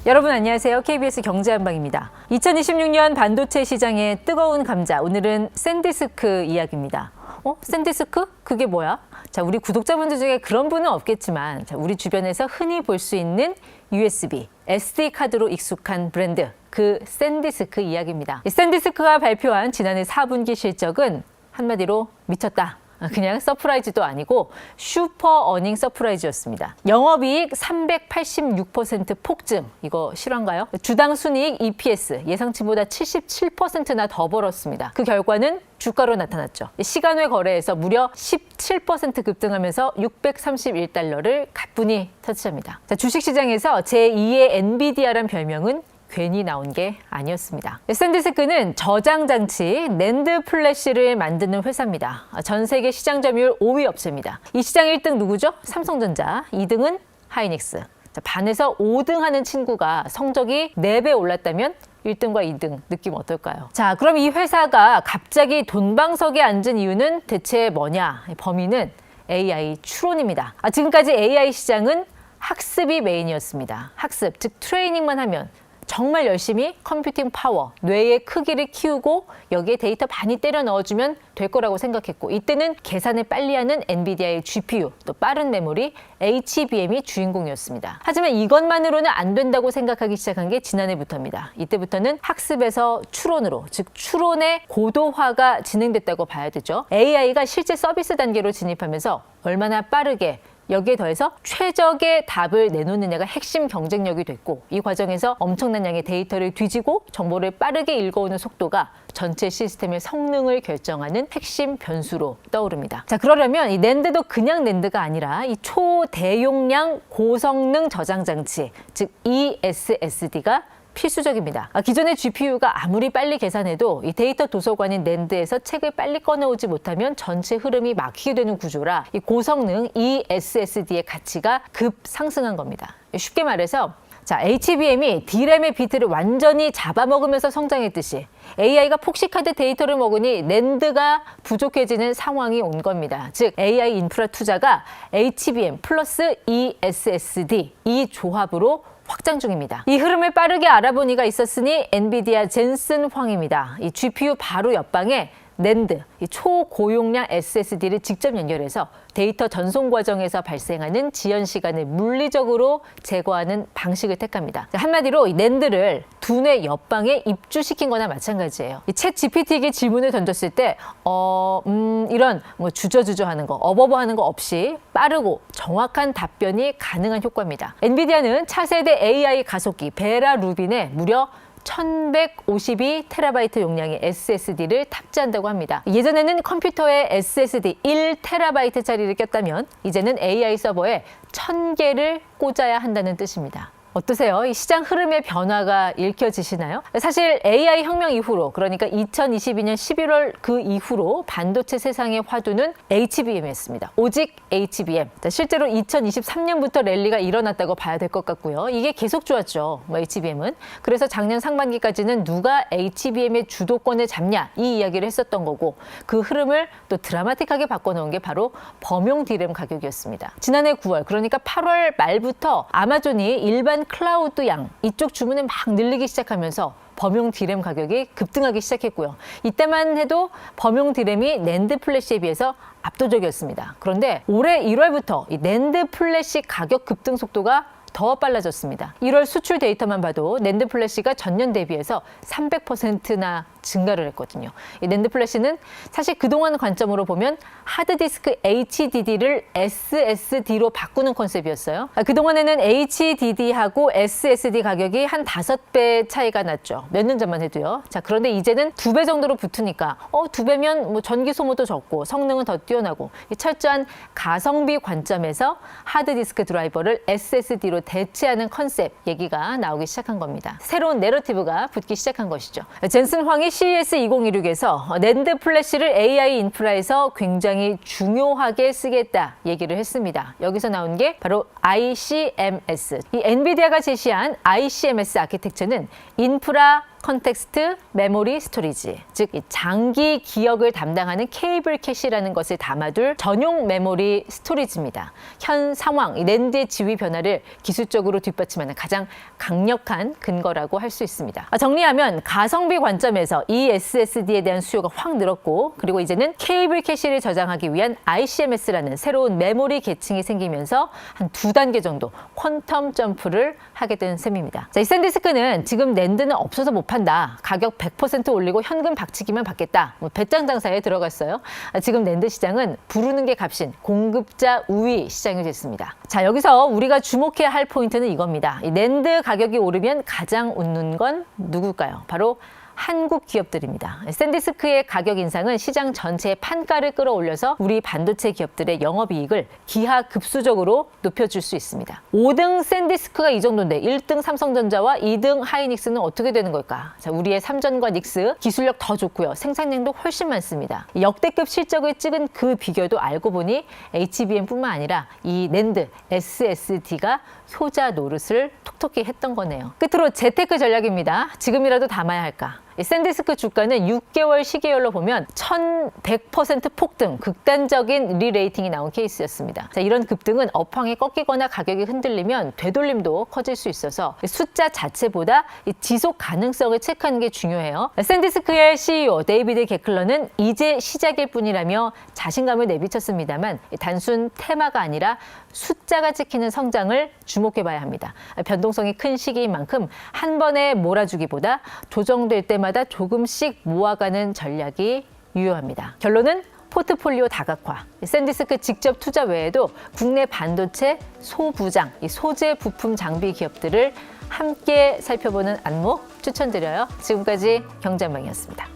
여러분 안녕하세요. KBS 경제한방입니다. 2026년 반도체 시장의 뜨거운 감자, 오늘은 샌디스크 이야기입니다. 샌디스크? 그게 뭐야? 자, 우리 구독자분들 중에 그런 분은 없겠지만, 자, 우리 주변에서 흔히 볼 수 있는 USB, SD 카드로 익숙한 브랜드, 그 샌디스크 이야기입니다. 이 샌디스크가 발표한 지난해 4분기 실적은 한마디로 미쳤다. 그냥 서프라이즈도 아니고 슈퍼 어닝 서프라이즈였습니다. 영업이익 386% 폭증, 이거 실화인가요? 주당 순이익 EPS 예상치보다 77%나 더 벌었습니다. 그 결과는 주가로 나타났죠. 시간외 거래에서 무려 17% 급등하면서 631달러를 가뿐히 터치합니다. 자, 주식시장에서 제2의 엔비디아란 별명은 괜히 나온 게 아니었습니다. 샌디스크는 저장장치 낸드 플래시를 만드는 회사입니다. 전 세계 시장 점유율 5위 업체입니다. 이 시장 1등 누구죠? 삼성전자, 2등은 하이닉스. 자, 반에서 5등 하는 친구가 성적이 4배 올랐다면 1등과 2등 느낌 어떨까요? 자, 그럼 이 회사가 갑자기 돈방석에 앉은 이유는 대체 뭐냐? 범인은 AI 추론입니다. 지금까지 AI 시장은 학습이 메인이었습니다. 학습, 즉 트레이닝만 하면 정말 열심히 컴퓨팅 파워, 뇌의 크기를 키우고 여기에 데이터 많이 때려 넣어주면 될 거라고 생각했고, 이때는 계산을 빨리 하는 엔비디아의 GPU, 또 빠른 메모리, HBM이 주인공이었습니다. 하지만 이것만으로는 안 된다고 생각하기 시작한 게 지난해부터입니다. 이때부터는 학습에서 추론으로, 즉 추론의 고도화가 진행됐다고 봐야 되죠. AI가 실제 서비스 단계로 진입하면서 얼마나 빠르게, 여기에 더해서 최적의 답을 내놓느냐가 핵심 경쟁력이 됐고, 이 과정에서 엄청난 양의 데이터를 뒤지고 정보를 빠르게 읽어오는 속도가 전체 시스템의 성능을 결정하는 핵심 변수로 떠오릅니다. 자, 그러려면 이 낸드도 그냥 낸드가 아니라 이 초대용량 고성능 저장 장치, 즉 ESSD가 필수적입니다. 기존의 GPU가 아무리 빨리 계산해도 이 데이터 도서관인 낸드에서 책을 빨리 꺼내오지 못하면 전체 흐름이 막히게 되는 구조라 이 고성능 ESSD의 가치가 급 상승한 겁니다. 쉽게 말해서, 자, HBM이 D램의 비트를 완전히 잡아먹으면서 성장했듯이 AI가 폭식하듯 데이터를 먹으니 낸드가 부족해지는 상황이 온 겁니다. 즉 AI 인프라 투자가 HBM 플러스 ESSD 이 조합으로 확장 중입니다. 이 흐름을 빠르게 알아본 이가 있었으니 엔비디아 젠슨 황입니다. 이 GPU 바로 옆방에 낸드, 이 초고용량 SSD를 직접 연결해서 데이터 전송 과정에서 발생하는 지연 시간을 물리적으로 제거하는 방식을 택합니다. 한마디로 이 낸드를 두뇌 옆방에 입주시킨 거나 마찬가지예요. 이 챗 GPT에게 질문을 던졌을 때 이런 뭐 주저주저 하는 거, 어버버 하는 거 없이 빠르고 정확한 답변이 가능한 효과입니다. 엔비디아는 차세대 AI 가속기 베라 루빈에 무려 1152TB 용량의 SSD를 탑재한다고 합니다. 예전에는 컴퓨터에 SSD 1TB짜리를 꼈다면 이제는 AI 서버에 1000개를 꽂아야 한다는 뜻입니다. 어떠세요? 이 시장 흐름의 변화가 읽혀지시나요? 사실 AI 혁명 이후로, 그러니까 2022년 11월 그 이후로 반도체 세상의 화두는 HBM이었습니다. 오직 HBM. 실제로 2023년부터 랠리가 일어났다고 봐야 될 것 같고요. 이게 계속 좋았죠, HBM은. 그래서 작년 상반기까지는 누가 HBM의 주도권을 잡냐, 이 이야기를 했었던 거고, 그 흐름을 또 드라마틱하게 바꿔놓은 게 바로 범용 D램 가격이었습니다. 지난해 9월, 그러니까 8월 말부터 아마존이 일반 클라우드 양, 이쪽 주문을 막 늘리기 시작하면서 범용 D램 가격이 급등하기 시작했고요. 이때만 해도 범용 D램이 낸드 플래시에 비해서 압도적이었습니다. 그런데 올해 1월부터 이 낸드 플래시 가격 급등 속도가 더 빨라졌습니다. 1월 수출 데이터만 봐도 낸드 플래시가 전년 대비해서 300%나 증가를 했거든요. 이 낸드 플래시는 사실 그동안 관점으로 보면 하드디스크 HDD를 SSD로 바꾸는 컨셉이었어요. 그동안에는 HDD하고 SSD 가격이 한 5배 차이가 났죠. 몇 년 전만 해도요. 자, 그런데 이제는 2배 정도로 붙으니까 2배면 뭐 전기 소모도 적고 성능은 더 뛰어나고, 이 철저한 가성비 관점에서 하드디스크 드라이버를 SSD로 대체하는 컨셉 얘기가 나오기 시작한 겁니다. 새로운 내러티브가 붙기 시작한 것이죠. 젠슨 황이 CES 2026에서 낸드 플래시를 AI 인프라에서 굉장히 중요하게 쓰겠다 얘기를 했습니다. 여기서 나온 게 바로 ICMS. 이 엔비디아가 제시한 ICMS 아키텍처는 인프라 컨텍스트 메모리 스토리지, 즉 장기 기억을 담당하는 케이블 캐시라는 것을 담아둘 전용 메모리 스토리지입니다. 현 상황, 이 낸드의 지위 변화를 기술적으로 뒷받침하는 가장 강력한 근거라고 할 수 있습니다. 정리하면 가성비 관점에서 이 SSD에 대한 수요가 확 늘었고, 그리고 이제는 케이블 캐시를 저장하기 위한 ICMS라는 새로운 메모리 계층이 생기면서 한 2단계 정도 퀀텀 점프를 하게 된 셈입니다. 자, 이 샌디스크는 지금 낸드는 없어서 못 판다, 가격 100% 올리고 현금 박치기만 받겠다, 배짱 장사에 들어갔어요. 지금 낸드 시장은 부르는 게 값인 공급자 우위 시장이 됐습니다. 자, 여기서 우리가 주목해야 할 포인트는 이겁니다. 이 낸드 가격이 오르면 가장 웃는 건 누굴까요? 바로 한국 기업들입니다. 샌디스크의 가격 인상은 시장 전체의 판가를 끌어올려서 우리 반도체 기업들의 영업이익을 기하급수적으로 높여줄 수 있습니다. 5등 샌디스크가 이 정도인데 1등 삼성전자와 2등 하이닉스는 어떻게 되는 걸까? 자, 우리의 삼전과 닉스 기술력 더 좋고요. 생산량도 훨씬 많습니다. 역대급 실적을 찍은 그 비결도 알고 보니 HBM뿐만 아니라 이 낸드, SSD가 효자 노릇을 톡톡히 했던 거네요. 끝으로 재테크 전략입니다. 지금이라도 담아야 할까? 샌디스크 주가는 6개월 시계열로 보면 1100% 폭등, 극단적인 리레이팅이 나온 케이스였습니다. 자, 이런 급등은 업황에 꺾이거나 가격이 흔들리면 되돌림도 커질 수 있어서 숫자 자체보다 지속 가능성을 체크하는 게 중요해요. 샌디스크의 CEO 데이비드 게클러는 이제 시작일 뿐이라며 자신감을 내비쳤습니다만 단순 테마가 아니라 숫자가 찍히는 성장을 주목해봐야 합니다. 변동성이 큰 시기인 만큼 한 번에 몰아주기보다 조정될 때마다 조금씩 모아가는 전략이 유효합니다. 결론은 포트폴리오 다각화, 샌디스크 직접 투자 외에도 국내 반도체, 소부장, 소재 부품 장비 기업들을 함께 살펴보는 안목 추천드려요. 지금까지 경제한방이었습니다.